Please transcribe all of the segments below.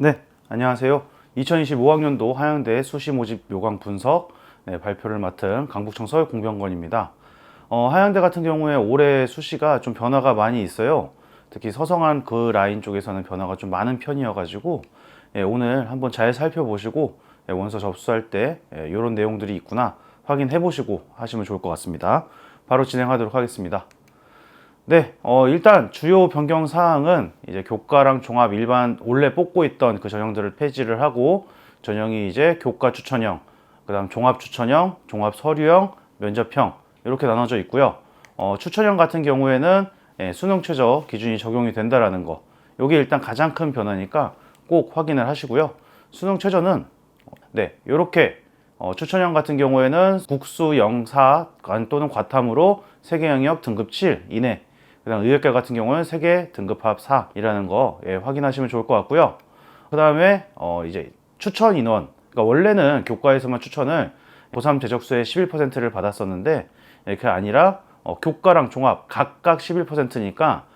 네, 안녕하세요. 2025학년도 하양대 수시 모집 요강 분석 발표를 맡은 강북청 서울공병관입니다. 하양대 같은 경우에 올해 수시가 좀 변화가 많이 있어요. 특히 서성한 그 라인 쪽에서는 변화가 좀 많은 편이어가지고 오늘 한번 잘 살펴보시고 원서 접수할 때 이런 내용들이 있구나 확인해 보시고 하시면 좋을 것 같습니다. 바로 진행하도록 하겠습니다. 네, 일단 주요 변경 사항은 이제 교과랑 종합 일반 원래 뽑고 있던 그 전형들을 폐지를 하고 전형이 이제 교과 추천형, 그다음 종합 추천형, 종합 서류형, 면접형 이렇게 나눠져 있고요. 추천형 같은 경우에는 수능 최저 기준이 적용이 된다라는 거. 이게 일단 가장 큰 변화니까 꼭 확인을 하시고요. 수능 최저는 네, 이렇게 추천형 같은 경우에는 국수 영사 또는 과탐으로 세계 영역 등급 7 이내, 그다음 의학과 같은 경우는 세계 등급합 4이라는 거 확인하시면 좋을 것 같고요. 그 다음에 이제 추천 인원, 그러니까 원래는 교과에서만 추천을 고3 재적수의 11%를 받았었는데 그게 아니라 교과랑 종합 각각 11%니까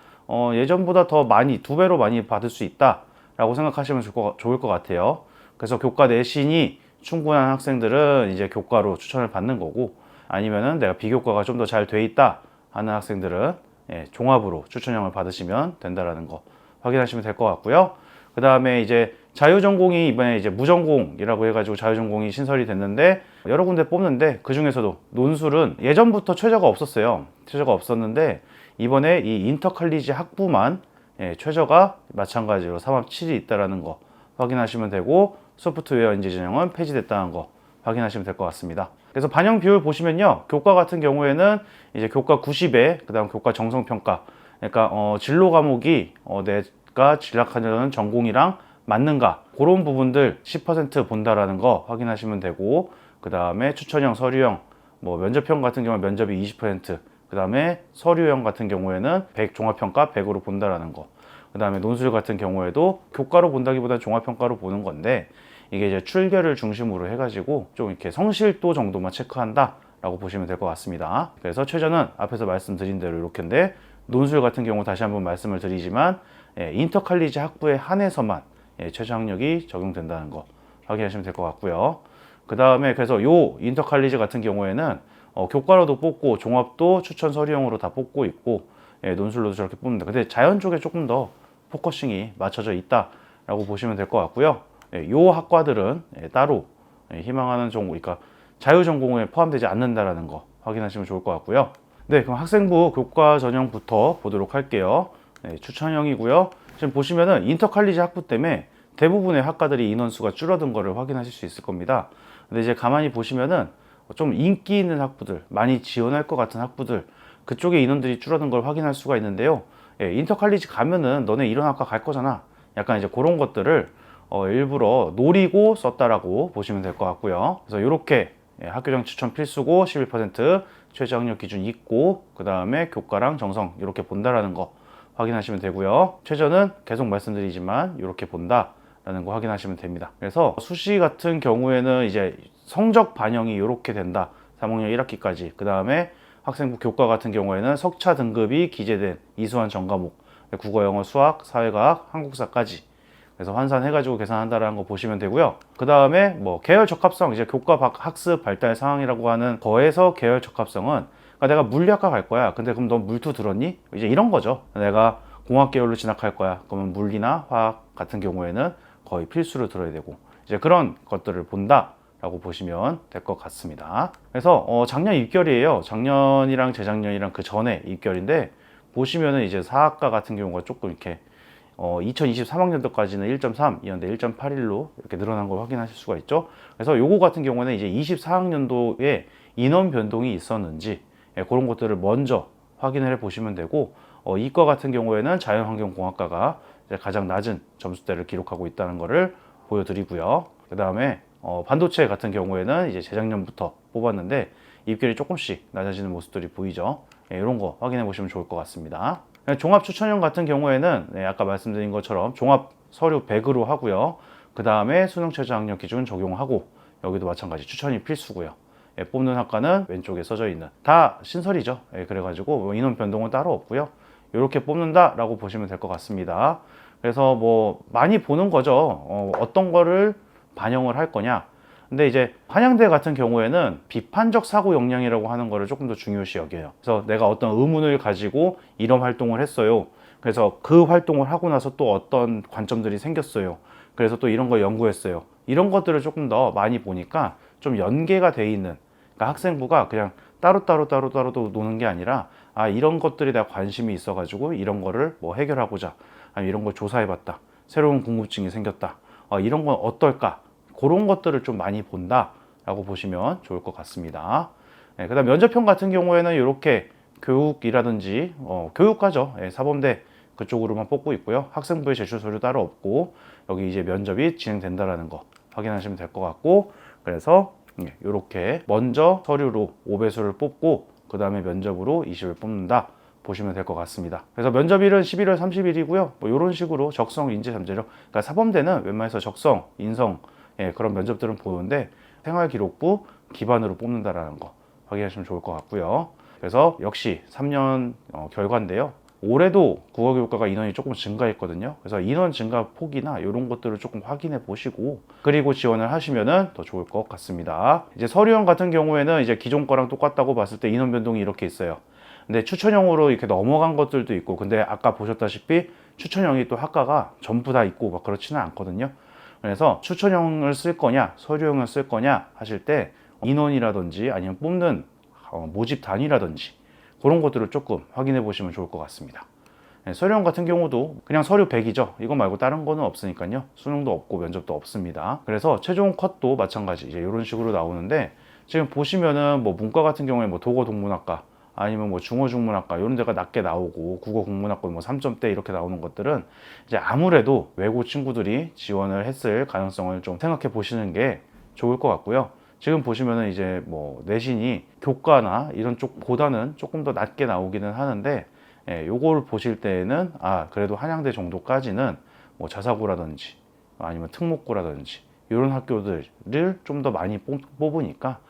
예전보다 더 많이, 2배로 많이 받을 수 있다라고 생각하시면 좋을 것 같아요. 그래서 교과 내신이 충분한 학생들은 이제 교과로 추천을 받는 거고, 아니면은 내가 비교과가 좀 더 잘 돼 있다 하는 학생들은 종합으로 추천형을 받으시면 된다라는 거 확인하시면 될 것 같고요. 그 다음에 이제 자유전공이 이번에 이제 무전공이라고 해가지고 자유전공이 신설이 됐는데 여러 군데 뽑는데 그 중에서도 논술은 예전부터 최저가 없었어요. 최저가 없었는데 이번에 이 인터컬리지 학부만 최저가 마찬가지로 3합 7이 있다라는 거 확인하시면 되고, 소프트웨어 인재 전형은 폐지됐다는 거 확인하시면 될 것 같습니다. 그래서 반영 비율 보시면요, 교과 같은 경우에는 이제 교과 90에 그다음 교과 정성평가, 그러니까 진로 과목이 내가 진학하려는 전공이랑 맞는가, 그런 부분들 10% 본다라는 거 확인하시면 되고, 그 다음에 추천형, 서류형, 뭐 면접형 같은 경우는 면접이 20%, 그 다음에 서류형 같은 경우에는 100 종합평가 100으로 본다라는 거, 그 다음에 논술 같은 경우에도 교과로 본다기보다 종합평가로 보는 건데, 이게 이제 출결을 중심으로 해가지고 좀 이렇게 성실도 정도만 체크한다 라고 보시면 될 것 같습니다. 그래서 최저는 앞에서 말씀드린 대로 이렇게인데, 논술 같은 경우 다시 한번 말씀을 드리지만 인터칼리지 학부에 한해서만 최저 학력이 적용된다는 거 확인하시면 될 것 같고요. 그 다음에 그래서 요 인터칼리지 같은 경우에는 교과로도 뽑고 종합도 추천 서류형으로 다 뽑고 있고 논술로도 저렇게 뽑는다. 근데 자연 쪽에 조금 더 포커싱이 맞춰져 있다라고 보시면 될 것 같고요. 요 학과들은 따로 희망하는 전공, 그러니까 자유전공에 포함되지 않는다라는 거 확인하시면 좋을 것 같고요. 네, 그럼 학생부 교과 전형부터 보도록 할게요. 추천형이고요. 지금 보시면은 인터칼리지 학부 때문에 대부분의 학과들이 인원수가 줄어든 거를 확인하실 수 있을 겁니다. 근데 이제 가만히 보시면은 좀 인기 있는 학부들, 많이 지원할 것 같은 학부들, 그쪽에 인원들이 줄어든 걸 확인할 수가 있는데요. 인터칼리지 가면은 너네 이런 학과 갈 거잖아, 약간 이제 그런 것들을 일부러 노리고 썼다라고 보시면 될 것 같고요. 그래서 이렇게 학교장 추천 필수고 11% 최저 학력 기준 있고, 그 다음에 교과랑 정성 이렇게 본다라는 거 확인하시면 되고요. 최저는 계속 말씀드리지만 이렇게 본다라는 거 확인하시면 됩니다. 그래서 수시 같은 경우에는 이제 성적 반영이 이렇게 된다. 3학년 1학기까지. 그 다음에 학생부 교과 같은 경우에는 석차 등급이 기재된 이수한 전 과목, 국어, 영어, 수학, 사회과학, 한국사까지. 그래서 환산해가지고 계산한다라는 거 보시면 되고요. 그 다음에 뭐 계열 적합성, 이제 교과 학습 발달 상황이라고 하는 거에서 계열 적합성은, 그러니까 내가 물리학과 갈 거야. 근데 그럼 너 물투 들었니? 이제 이런 거죠. 내가 공학 계열로 진학할 거야. 그러면 물리나 화학 같은 경우에는 거의 필수로 들어야 되고, 이제 그런 것들을 본다라고 보시면 될 것 같습니다. 그래서 작년 입결이에요. 작년이랑 재작년이랑 그 전에 입결인데, 보시면은 이제 사학과 같은 경우가 조금 이렇게 2023학년도까지는 1.3이었는데 1.81로 이렇게 늘어난 걸 확인하실 수가 있죠. 그래서 요거 같은 경우는 이제 24학년도에 인원 변동이 있었는지 그런 것들을 먼저 확인을 해 보시면 되고, 이과 같은 경우에는 자연환경공학과가 가장 낮은 점수대를 기록하고 있다는 것을 보여드리고요. 그 다음에 반도체 같은 경우에는 이제 재작년부터 뽑았는데 입결이 조금씩 낮아지는 모습들이 보이죠. 이런 거 확인해 보시면 좋을 것 같습니다. 종합 추천형 같은 경우에는 아까 말씀드린 것처럼 종합 서류 100으로 하고요. 그 다음에 수능 최저 학력 기준 적용하고, 여기도 마찬가지 추천이 필수고요. 뽑는 학과는 왼쪽에 써져 있는 다 신설이죠. 그래가지고 인원 변동은 따로 없고요. 이렇게 뽑는다라고 보시면 될 것 같습니다. 그래서 뭐 많이 보는 거죠. 어떤 거를 반영을 할 거냐. 근데 이제 한양대 같은 경우에는 비판적 사고 역량이라고 하는 거를 조금 더 중요시 여겨요. 그래서 내가 어떤 의문을 가지고 이런 활동을 했어요. 그래서 그 활동을 하고 나서 또 어떤 관점들이 생겼어요. 그래서 또 이런 걸 연구했어요. 이런 것들을 조금 더 많이 보니까 좀 연계가 돼 있는, 그러니까 학생부가 그냥 따로따로 노는 게 아니라, 아, 이런 것들에 대한 관심이 있어가지고 이런 거를 뭐 해결하고자, 아니면 이런 걸 조사해봤다, 새로운 궁금증이 생겼다, 이런 건 어떨까, 그런 것들을 좀 많이 본다라고 보시면 좋을 것 같습니다. 네, 그다음 면접형 같은 경우에는 이렇게 교육이라든지 교육과죠. 예, 사범대 그쪽으로만 뽑고 있고요. 학생부의 제출 서류 따로 없고, 여기 이제 면접이 진행된다라는 거 확인하시면 될 것 같고, 그래서 이렇게 먼저 서류로 5배수를 뽑고 그 다음에 면접으로 20을 뽑는다 보시면 될 것 같습니다. 그래서 면접일은 11월 30일이고요. 뭐 이런 식으로 적성, 인재, 잠재력, 그러니까 사범대는 웬만해서 적성, 인성, 그런 면접들은 보는데 생활기록부 기반으로 뽑는다라는 거 확인하시면 좋을 것 같고요. 그래서 역시 3년 결과인데요. 올해도 국어교육과가 인원이 조금 증가했거든요. 그래서 인원 증가 폭이나 이런 것들을 조금 확인해 보시고, 그리고 지원을 하시면은 더 좋을 것 같습니다. 이제 서류형 같은 경우에는 이제 기존 거랑 똑같다고 봤을 때 인원 변동이 이렇게 있어요. 근데 추천형으로 이렇게 넘어간 것들도 있고, 근데 아까 보셨다시피 추천형이 또 학과가 전부 다 있고 막 그렇지는 않거든요. 그래서 추천형을 쓸 거냐, 서류형을 쓸 거냐 하실 때 인원이라든지 아니면 뽑는 모집 단위라든지 그런 것들을 조금 확인해 보시면 좋을 것 같습니다. 서류형 같은 경우도 그냥 서류 100이죠. 이거 말고 다른 거는 없으니까요. 수능도 없고 면접도 없습니다. 그래서 최종 컷도 마찬가지 이제 이런 식으로 나오는데, 지금 보시면은 뭐 문과 같은 경우에 뭐 도고동문학과 아니면 뭐 중어중문학과 이런 데가 낮게 나오고, 국어국문학과 뭐 3점대 이렇게 나오는 것들은 이제 아무래도 외고 친구들이 지원을 했을 가능성을 좀 생각해 보시는 게 좋을 것 같고요. 지금 보시면은 이제 뭐 내신이 교과나 이런 쪽보다는 조금 더 낮게 나오기는 하는데, 요걸 보실 때에는 그래도 한양대 정도까지는 뭐 자사고라든지 아니면 특목고라든지 이런 학교들을 좀 더 많이 뽑으니까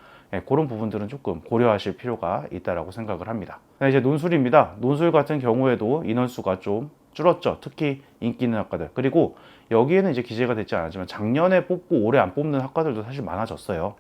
그런 부분들은 조금 고려하실 필요가 있다라고 생각을 합니다. 이제 논술입니다. 논술 같은 경우에도 인원수가 좀 줄었죠. 특히 인기 있는 학과들. 그리고 여기에는 이제 기재가 됐지 않았지만 작년에 뽑고 올해 안 뽑는 학과들도 사실 많아졌어요.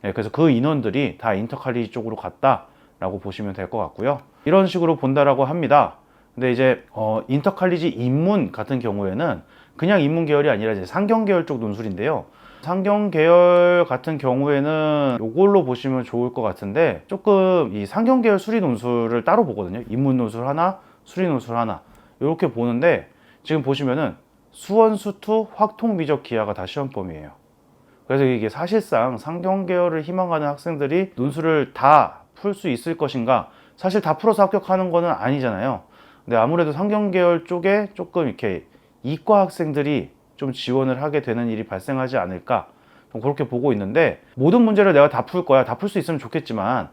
그래서 그 인원들이 다 인터칼리지 쪽으로 갔다라고 보시면 될 것 같고요. 이런 식으로 본다라고 합니다. 근데 이제 인터칼리지 인문 같은 경우에는 그냥 인문 계열이 아니라 이제 상경 계열 쪽 논술인데요. 상경 계열 같은 경우에는 이걸로 보시면 좋을 것 같은데, 조금 이 상경 계열 수리 논술을 따로 보거든요. 인문 논술 하나, 수리 논술 하나 이렇게 보는데, 지금 보시면은 수원, 수투, 확통, 미적, 기하가 다 시험 범위예요. 그래서 이게 사실상 상경 계열을 희망하는 학생들이 논술을 다 풀 수 있을 것인가? 사실 다 풀어서 합격하는 거는 아니잖아요. 근데 아무래도 상경 계열 쪽에 조금 이렇게 이과 학생들이 좀 지원을 하게 되는 일이 발생하지 않을까, 좀 그렇게 보고 있는데, 모든 문제를 내가 다 풀 거야, 다 풀 수 있으면 좋겠지만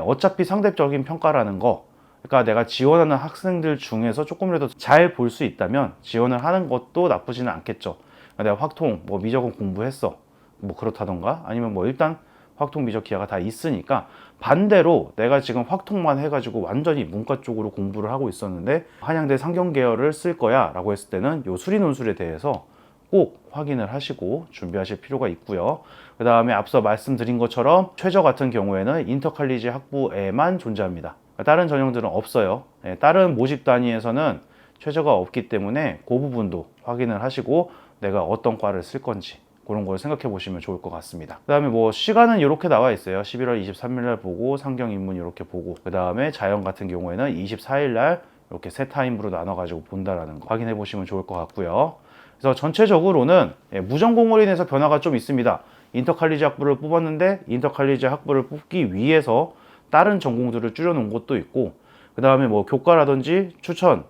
어차피 상대적인 평가라는 거, 그러니까 내가 지원하는 학생들 중에서 조금이라도 잘 볼 수 있다면 지원을 하는 것도 나쁘지는 않겠죠. 내가 확통, 뭐 미적은 공부했어, 뭐 그렇다던가, 아니면 뭐 일단 확통, 미적, 기하가 다 있으니까, 반대로 내가 지금 확통만 해가지고 완전히 문과 쪽으로 공부를 하고 있었는데 한양대 상경 계열을 쓸 거야 라고 했을 때는 요 수리 논술에 대해서 꼭 확인을 하시고 준비하실 필요가 있고요. 그 다음에 앞서 말씀드린 것처럼 최저 같은 경우에는 인터칼리지 학부에만 존재합니다. 다른 전형들은 없어요. 다른 모집 단위에서는 최저가 없기 때문에 그 부분도 확인을 하시고 내가 어떤 과를 쓸 건지 그런 걸 생각해 보시면 좋을 것 같습니다. 그 다음에 뭐 시간은 이렇게 나와 있어요. 11월 23일 날 보고, 상경 인문 이렇게 보고, 그 다음에 자연 같은 경우에는 24일 날 이렇게 세 타임으로 나눠 가지고 본다라는 거 확인해 보시면 좋을 것 같고요. 그래서 전체적으로는 무전공으로 인해서 변화가 좀 있습니다. 인터칼리지 학부를 뽑았는데 인터칼리지 학부를 뽑기 위해서 다른 전공들을 줄여 놓은 것도 있고, 그 다음에 뭐 교과라든지 추천,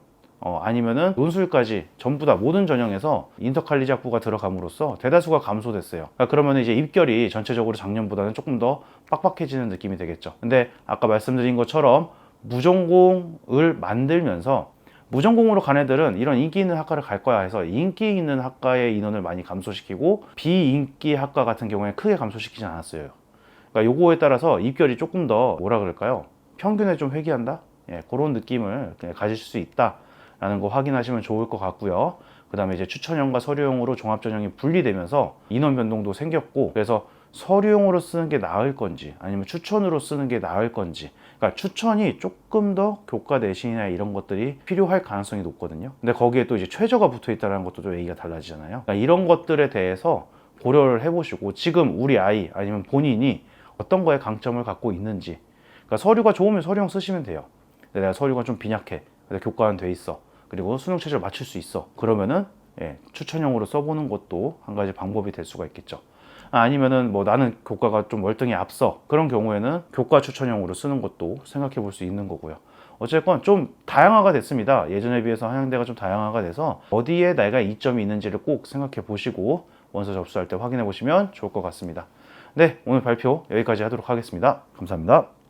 아니면은 논술까지 전부 다 모든 전형에서 인터칼리지 학부가 들어감으로써 대다수가 감소됐어요. 그러면 이제 입결이 전체적으로 작년보다는 조금 더 빡빡해지는 느낌이 되겠죠. 근데 아까 말씀드린 것처럼 무전공을 만들면서 무전공으로 간 애들은 이런 인기 있는 학과를 갈 거야 해서 인기 있는 학과의 인원을 많이 감소시키고, 비인기 학과 같은 경우에 크게 감소시키지 않았어요. 그러니까 요거에 따라서 입결이 조금 더 뭐라 그럴까요? 평균에 좀 회귀한다? 그런 느낌을 가지실 수 있다 라는 거 확인하시면 좋을 것 같고요. 그 다음에 이제 추천형과 서류형으로 종합전형이 분리되면서 인원 변동도 생겼고, 그래서 서류용으로 쓰는 게 나을 건지 아니면 추천으로 쓰는 게 나을 건지, 그러니까 추천이 조금 더 교과 내신이나 이런 것들이 필요할 가능성이 높거든요. 근데 거기에 또 이제 최저가 붙어 있다는 것도 좀 얘기가 달라지잖아요. 그러니까 이런 것들에 대해서 고려를 해보시고 지금 우리 아이 아니면 본인이 어떤 거에 강점을 갖고 있는지, 그러니까 서류가 좋으면 서류형 쓰시면 돼요. 근데 내가 서류가 좀 빈약해, 근데 교과는 돼 있어, 그리고 수능 체제를 맞출 수 있어, 그러면은 추천형으로 써보는 것도 한 가지 방법이 될 수가 있겠죠. 아니면은 뭐 나는 교과가 좀 월등히 앞서, 그런 경우에는 교과 추천형으로 쓰는 것도 생각해 볼 수 있는 거고요. 어쨌건 좀 다양화가 됐습니다. 예전에 비해서 한양대가 좀 다양화가 돼서 어디에 내가 이점이 있는지를 꼭 생각해 보시고 원서 접수할 때 확인해 보시면 좋을 것 같습니다. 네, 오늘 발표 여기까지 하도록 하겠습니다. 감사합니다.